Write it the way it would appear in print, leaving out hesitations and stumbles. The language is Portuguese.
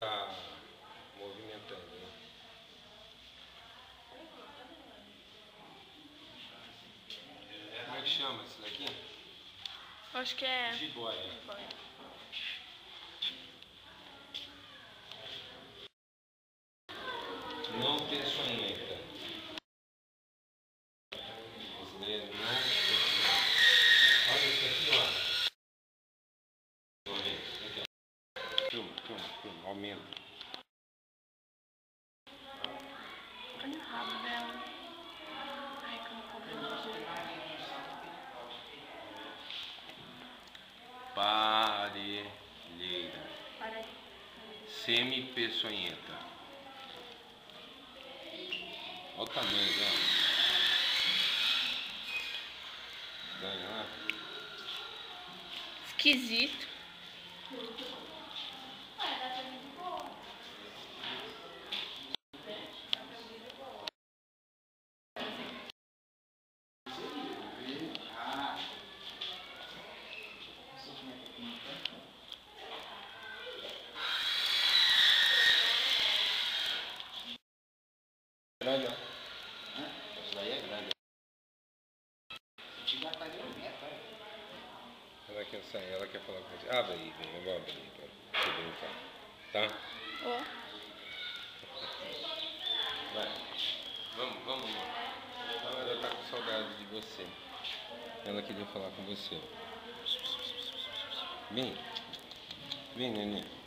Tá movimentando, né? Como é que chama isso daqui? Acho que é Jiboia. Não peçonhenta. Esse daí é não peçonhenta. Olha isso aqui, ó. Aqui, ó. Filma. Aumenta. Olha o rabo dela. Ai, como cobrou. Parelheira. Para. Semi-peçonhenta. Olha o tamanho dela. Ganha lá. Esquisito. Grande, ó. Essa daí é grande. Ela quer falar com você. Abre aí, vem, eu vou abrir pra você brincar. Tá? Ó. Vai. Vamos. Ela tá com saudade de você. Ela queria falar com você. Vem, neném.